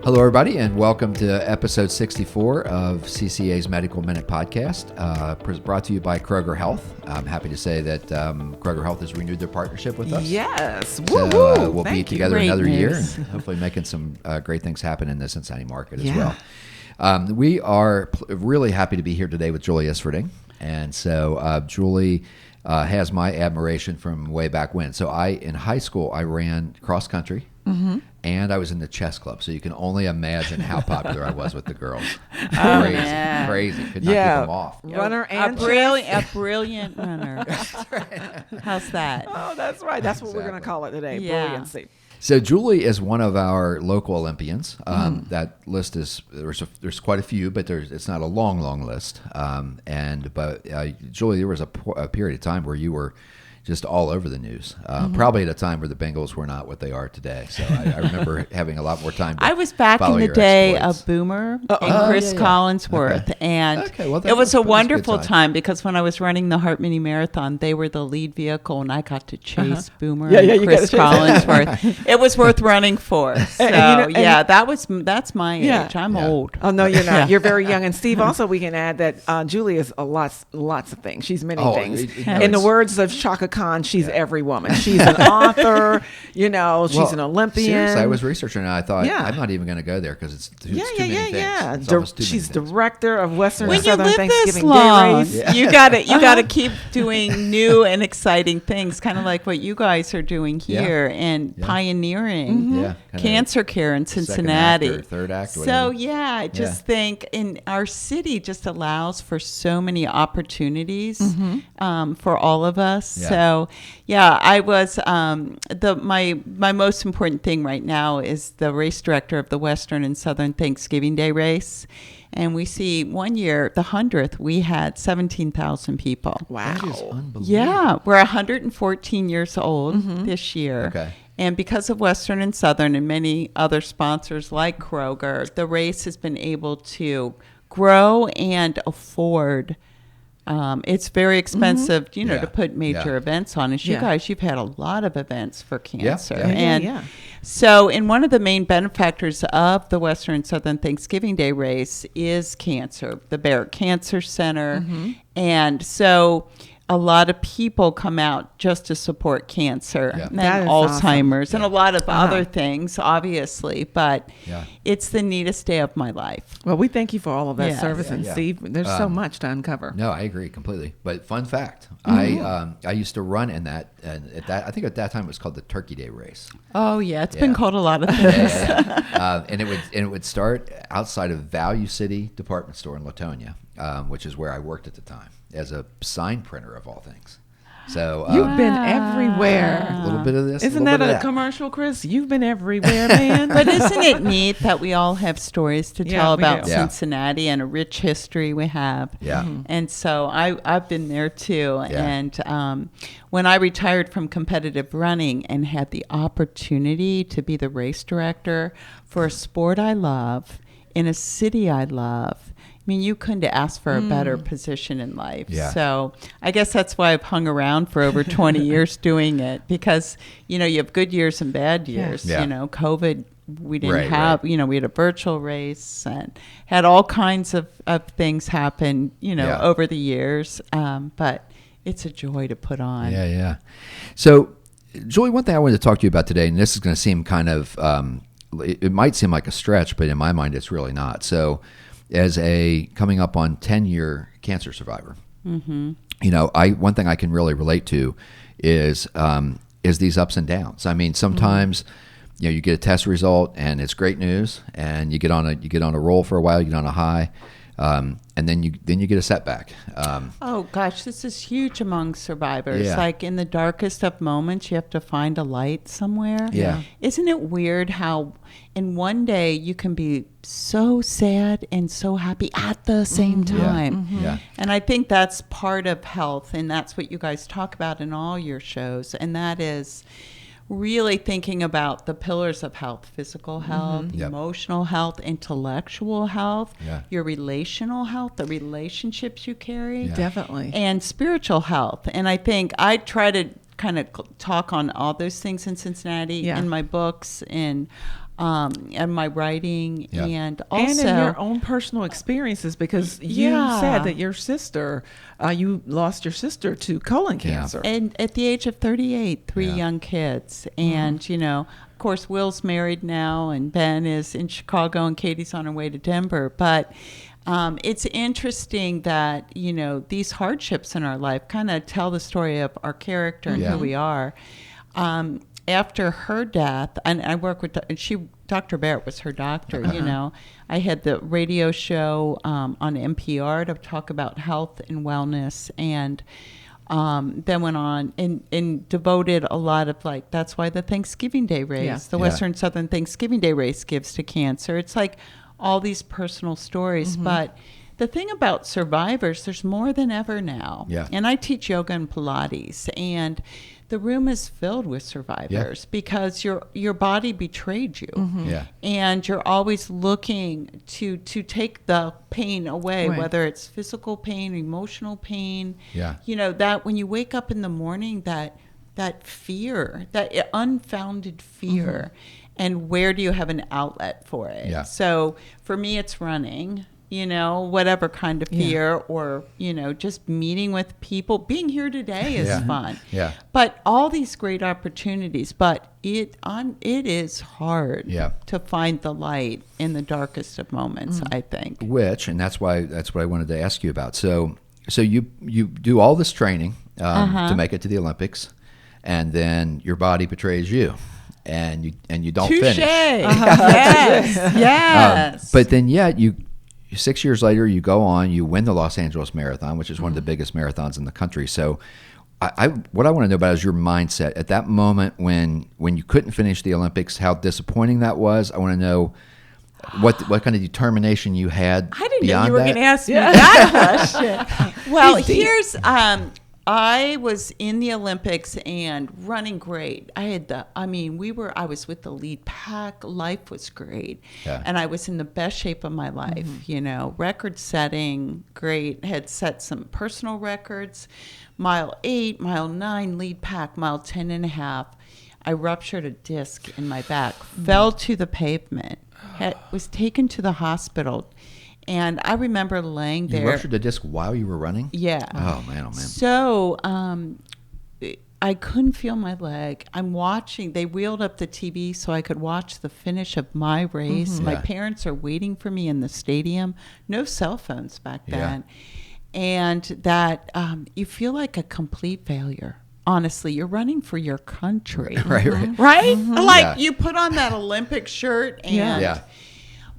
Hello, everybody, and welcome to episode 64 of CCA's Medical Minute podcast, brought to you by Kroger Health. I'm happy to say that Kroger Health has renewed their partnership with us. Yes. So we'll be together Great another year, news. and hopefully making some great things happen in the Cincinnati market as well. We are really happy to be here today with Julie Isphording. And so Julie has my admiration from way back when. So in high school, I ran cross country. Mm-hmm. And I was in the chess club, so you can only imagine how popular I was with the girls. Crazy. Could not keep them off. Runner and a brilliant runner. That's right. How's that? Oh, that's right. That's what we're going to call it today. Yeah. Brilliancy. So Julie is one of our local Olympians. That list is there's quite a few, but it's not a long list. But Julie, there was a period of time where you were just all over the news, probably at a time where the Bengals were not what they are today. So I remember having a lot more time to I was back follow in the your day exploits. of Boomer and Chris Collinsworth, and it was a wonderful time because when I was running the Heart Mini Marathon, they were the lead vehicle, and I got to chase Boomer and Chris Collinsworth. It was worth running for. So that's my age. I'm old. Oh no, you're not. You're very young. And Steve, also we can add that Julie is lots of things. She's many things. In the words of Chaka Khan, she's every woman. She's an author. She's an Olympian. Seriously, I was researching, and I thought I'm not even going to go there because it's too many things. It's almost too She's many things. director of Western When and you Southern live Thanksgiving this long, Day Race. you gotta keep doing new and exciting things, kind of like what you guys are doing here and pioneering cancer care in Cincinnati. Second act or third act. So I just think in our city just allows for so many opportunities for all of us. Yeah. So I was my most important thing right now is the race director of the Western and Southern Thanksgiving Day race. And we see one year, the 100th, we had 17,000 people. Wow. That is unbelievable. Yeah, we're 114 years old this year. Okay. And because of Western and Southern and many other sponsors like Kroger, the race has been able to grow and afford. It's very expensive, to put major events on. As you guys, you've had a lot of events for cancer. So, in one of the main benefactors of the Western and Southern Thanksgiving Day race is cancer, the Barrett Cancer Center. And so a lot of people come out just to support cancer and Alzheimer's and a lot of other things, obviously. But it's the neatest day of my life. Well, we thank you for all of that service. And Steve, there's so much to uncover. No, I agree completely. But fun fact, I used to run in that, and I think at that time it was called the Turkey Day race. Oh yeah, it's been called a lot of things. And it would start outside of Value City Department Store in Latonia, which is where I worked at the time as a sign printer of all things. So you've been everywhere. A little bit of this. Isn't that a commercial, Chris? You've been everywhere, man. But isn't it neat that we all have stories to tell about do. Cincinnati and a rich history we have? Yeah. And so I've been there too. Yeah. And when I retired from competitive running and had the opportunity to be the race director for a sport I love in a city I love, I mean, you couldn't ask for a better position in life. Yeah. So I guess that's why I've hung around for over 20 years doing it, because, you have good years and bad years. Yeah. COVID, we didn't have, we had a virtual race and had all kinds of things happen, over the years. But it's a joy to put on. Yeah. So, Julie, one thing I wanted to talk to you about today, and this is going to seem kind of, it might seem like a stretch, but in my mind, it's really not. So, as a coming up on 10-year cancer survivor, one thing I can really relate to is these ups and downs. I mean, sometimes you get a test result and it's great news, and you get on a roll for a while, you get on a high, and then you get a setback. Oh gosh, this is huge among survivors. Yeah. Like in the darkest of moments, you have to find a light somewhere. Yeah. Isn't it weird how in one day you can be so sad and so happy at the same time? Yeah. And I think that's part of health, and that's what you guys talk about in all your shows, and that is really thinking about the pillars of health: physical health, emotional health, intellectual health, your relational health, the relationships you carry, Definitely, and spiritual health. And I think I try to kind of talk on all those things in Cincinnati in my books, and and my writing, and also and in your own personal experiences, because you said that your sister, you lost your sister to colon cancer, and at the age of 38, 3 young kids, and of course Will's married now, and Ben is in Chicago, and Katie's on her way to Denver, but. It's interesting that, these hardships in our life kind of tell the story of our character and who we are. After her death, and I work with, Dr. Barrett was her doctor, I had the radio show on NPR to talk about health and wellness, and then went on and devoted a lot of, that's why the Thanksgiving Day race, the Western Southern Thanksgiving Day race gives to cancer. It's like all these personal stories, but the thing about survivors, there's more than ever now. And I teach yoga and Pilates, and the room is filled with survivors because your body betrayed you, and you're always looking to take the pain away, whether it's physical pain, emotional pain. That when you wake up in the morning, that fear, that unfounded fear. And where do you have an outlet for it? So for me, it's running, whatever kind of fear, or, just meeting with people. Being here today is fun. But all these great opportunities, but it is hard to find the light in the darkest of moments, I think. And that's what I wanted to ask you about. So you do all this training to make it to the Olympics, and then your body betrays you. And you don't finish. Yes. But then, you 6 years later, you go on, you win the Los Angeles Marathon, which is one of the biggest marathons in the country. So, what I want to know about is your mindset at that moment when you couldn't finish the Olympics. How disappointing that was. I want to know what kind of determination you had. I didn't know you were going to ask me that question. Well, here's. I was in the Olympics and running great. I was with the lead pack. Life was great. And I was in the best shape of my life, record setting, great. Had set some personal records, mile 8, mile 9, lead pack, mile 10.5. I ruptured a disc in my back, fell to the pavement, was taken to the hospital. And I remember laying there. You ruptured the disc while you were running? Yeah. Oh, man. So I couldn't feel my leg. I'm watching. They wheeled up the TV so I could watch the finish of my race. My parents are waiting for me in the stadium. No cell phones back then. And that you feel like a complete failure. Honestly, you're running for your country. Right? Like you put on that Olympic shirt and...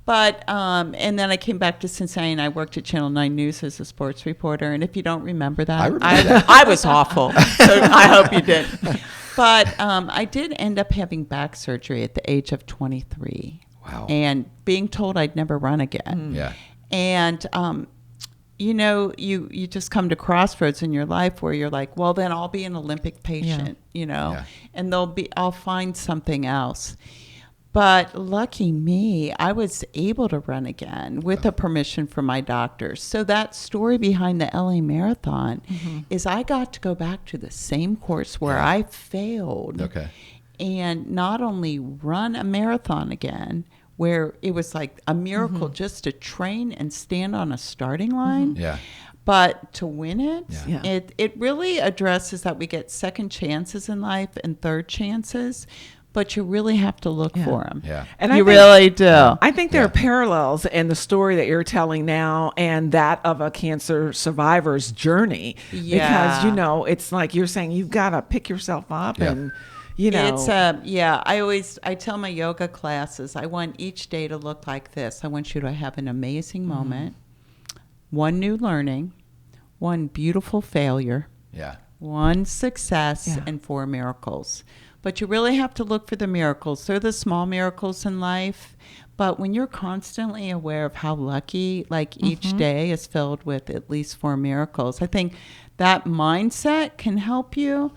But, and then I came back to Cincinnati, and I worked at Channel 9 News as a sports reporter. And if you don't remember that, I was awful. So I hope you did. But I did end up having back surgery at the age of 23. Wow. And being told I'd never run again. And, you just come to crossroads in your life where you're like, well, then I'll be an Olympic patient, and I'll find something else. But lucky me, I was able to run again with the permission from my doctors. So that story behind the LA Marathon is I got to go back to the same course where I failed and not only run a marathon again, where it was like a miracle just to train and stand on a starting line. But to win it, it really addresses that we get second chances in life and third chances. But you really have to look for them. And you really do. I think there are parallels in the story that you're telling now and that of a cancer survivor's journey. Because, it's like you're saying you've got to pick yourself up and, It's, I tell my yoga classes, I want each day to look like this. I want you to have an amazing moment, one new learning, one beautiful failure, one success, and 4 miracles. But you really have to look for the miracles. They're the small miracles in life. But when you're constantly aware of how lucky, each day is filled with at least 4 miracles, I think that mindset can help you.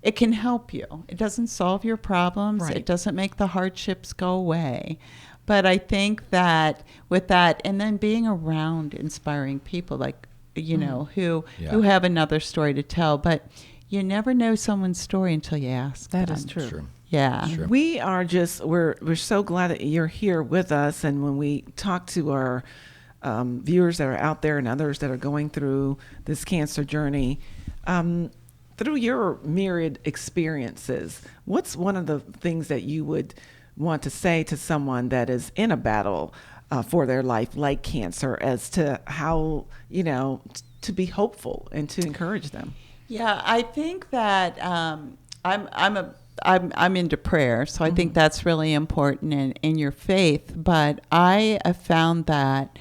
It can help you. It doesn't solve your problems. It doesn't make the hardships go away. But I think that with that, and then being around inspiring people who have another story to tell. But you never know someone's story until you ask. That is true. Yeah. Sure. We're so glad that you're here with us. And when we talk to our viewers that are out there and others that are going through this cancer journey, through your myriad experiences, what's one of the things that you would want to say to someone that is in a battle for their life, like cancer, as to how, to be hopeful and to encourage them? Yeah, I think that I'm into prayer, so I think that's really important in your faith. But I have found that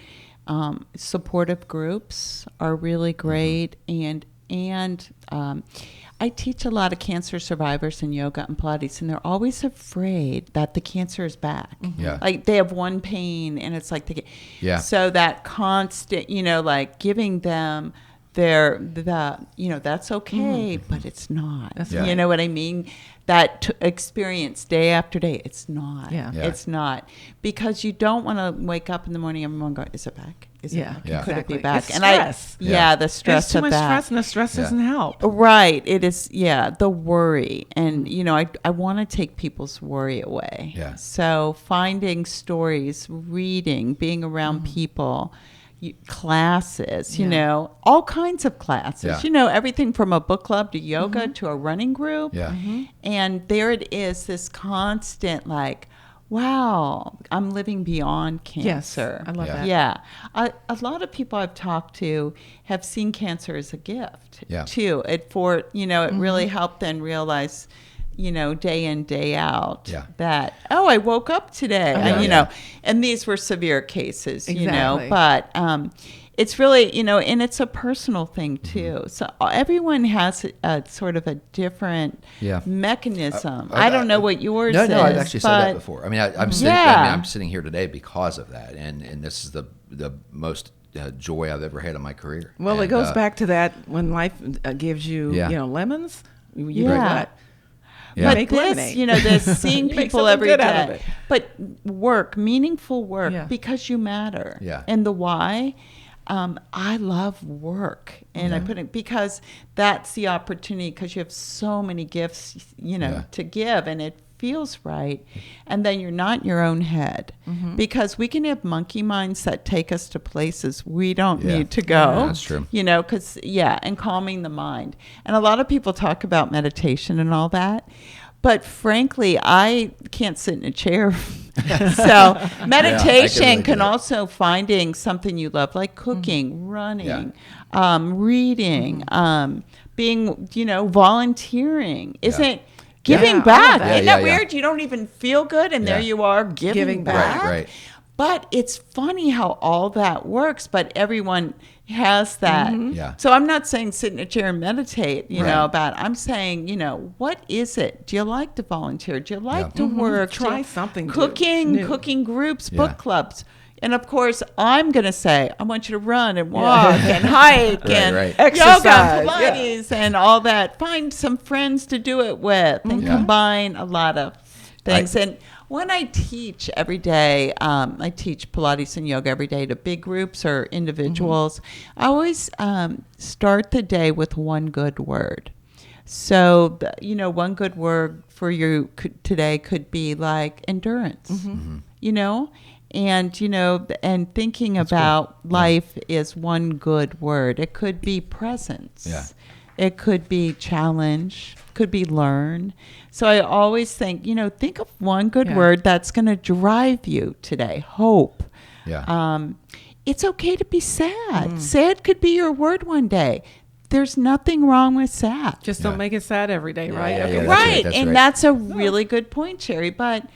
supportive groups are really great, and I teach a lot of cancer survivors in yoga and Pilates, and they're always afraid that the cancer is back. Yeah. Like they have one pain, and it's like Yeah. So that constant, like giving them that's okay, but it's not. That's You right. know what I mean? That experience day after day, it's not. Yeah. Yeah. It's not. Because you don't want to wake up in the morning and everyone go, is it back? Is it Yeah. back? Yeah. Could it Exactly. be back? It's And stress. the stress There's too of much that. stress, and the stress doesn't help. Right. It is, the worry. And, I want to take people's worry away. Yeah. So finding stories, reading, being around people, classes, all kinds of classes, Yeah. everything from a book club to yoga to a running group. Yeah. And there it is, this constant wow, I'm living beyond cancer. I love Yeah. that. Yeah. A lot of people I've talked to have seen cancer as a gift too. It really helped them realize, day in, day out that, I woke up today, and these were severe cases, Exactly. but it's really, and it's a personal thing too. So everyone has a sort of a different mechanism. I don't know what yours is. No, I've actually said that before. I mean, I'm sitting here today because of that, and this is the most joy I've ever had in my career. Well, and, it goes back to that when life gives you, lemons, you do what? Yeah. But Make this, lemonade. this seeing You make people something every good out of day, it. but meaningful work, Yeah. because you matter. Yeah. And the why, I love work, and I put it because that's the opportunity, because you have so many gifts, to give, and it feels right. And then you're not in your own head, because we can have monkey minds that take us to places we don't need to go. Yeah, that's true. Because and calming the mind. And a lot of people talk about meditation and all that, but frankly, I can't sit in a chair. So meditation can also finding something you love, like cooking, running, reading, being, volunteering. Isn't giving back? Yeah, Isn't that weird? You don't even feel good, and there you are giving back. Right. But it's funny how all that works, but everyone has that. Yeah. So I'm not saying sit in a chair and meditate, I'm saying, what is it? Do you like to volunteer? Do you like to work? Try something Cooking, new. cooking groups, Yeah. book clubs. And of course, I'm going to say, I want you to run and walk and hike and right. yoga Exercise, and Pilates and all that. Find some friends to do it with and combine a lot of things. And when I teach every day, I teach Pilates and yoga every day to big groups or individuals. I always start the day with one good word. So, one good word for you today could be like endurance, and thinking about life is one good word. It could be presence. Yeah. It could be challenge, could be learn. So I always think, think of one good word that's going to drive you today. Hope. Yeah. It's okay to be sad. Sad could be your word one day. There's nothing wrong with sad. Just don't make it sad every day, right? yeah, Okay. that's Right. that's And right. that's a really good point, Sherry. But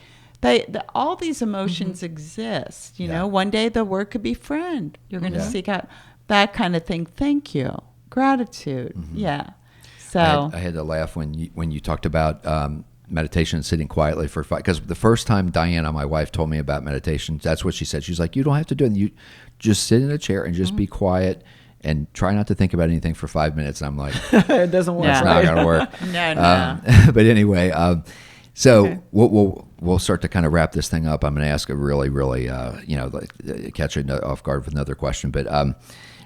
all these emotions exist. One day the word could be friend. You're going to seek out that kind of thing. Thank you. Gratitude. Yeah. So I had to laugh when you talked about meditation and sitting quietly for 5, because the first time Diana, my wife, told me about meditation, that's what she said. She's like, you don't have to do it. You just sit in a chair and just be quiet and try not to think about anything for 5 minutes. And I'm like, It doesn't work. it's not going to work. no. But anyway, so we'll start to kind of wrap this thing up. I'm going to ask a really, really, catch it off guard with another question. But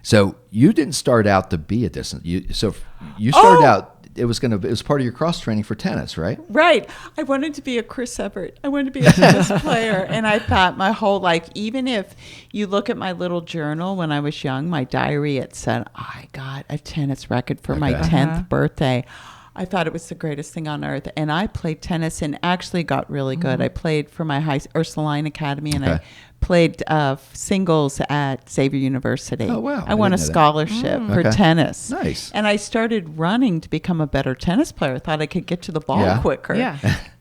so you didn't start out to be a distant. You started out it was part of your cross training for tennis, right? Right. I wanted to be a Chris Evert. I wanted to be a tennis player. And I thought my whole life, even if you look at my little journal when I was young, my diary, it said, I got a tennis racket for my 10th birthday. I thought it was the greatest thing on earth. And I played tennis and actually got really good. I played for my Ursuline Academy, and I played singles at Xavier University. Oh, wow. I won a scholarship for tennis. Nice. And I started running to become a better tennis player. I thought I could get to the ball quicker. Yeah.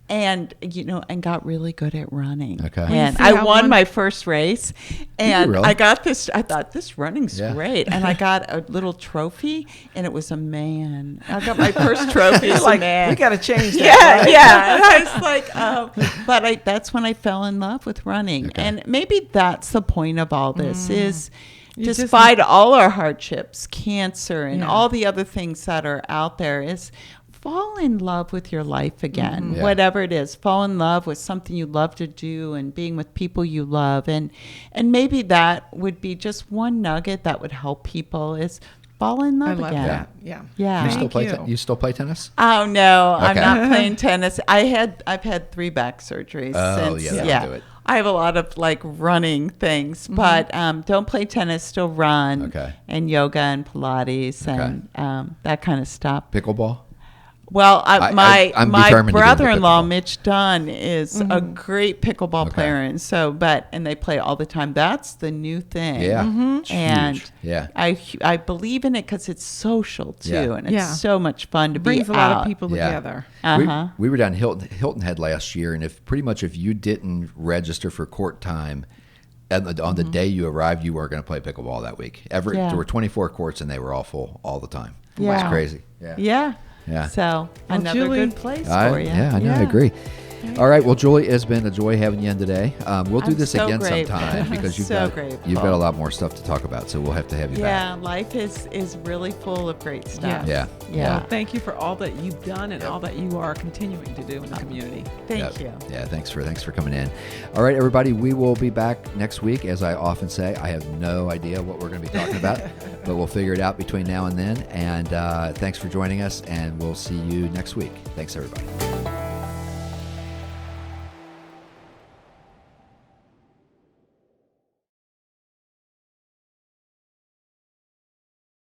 And, and got really good at running. Okay. And I won my first race. And really? I thought, this running's great. And I got a little trophy, and it was a man. I got my first trophy as a man. We got to change that. Yeah. And I was like, but that's when I fell in love with running. Okay. And maybe that's the point of all this is, despite all our hardships, cancer, and all the other things that are out there, is fall in love with your life again, whatever it is. Fall in love with something you love to do and being with people you love. And maybe that would be just one nugget that would help people is fall in love again. That. Yeah. Yeah. You still play tennis? Oh, no. Okay. I'm not playing tennis. I've had 3 back surgeries since. Do it. I have a lot of running things, but don't play tennis, still run and yoga and Pilates and that kind of stuff. Pickleball? Well, my brother-in-law, pickleball. Mitch Dunn, is a great pickleball player, and they play all the time. That's the new thing. Yeah, and huge. Yeah, I believe in it because it's social too, and it's so much fun to be out. Brings a lot of people together. We were down Hilton Head last year, and if you didn't register for court time on the day you arrived, you weren't going to play pickleball that week. There were 24 courts, and they were all full all the time. It was crazy. Yeah. So another Julie, good place for you. Yeah, I know. I agree. All right. Well, Julie, it's been a joy having you in today. We'll do this again sometime because you've got a lot more stuff to talk about. So we'll have to have you back. Yeah, life is really full of great stuff. Yeah. Well, thank you for all that you've done and all that you are continuing to do in the community. Thank you. Yeah, thanks for coming in. All right, everybody, we will be back next week. As I often say, I have no idea what we're going to be talking about, but we'll figure it out between now and then. And thanks for joining us, and we'll see you next week. Thanks, everybody.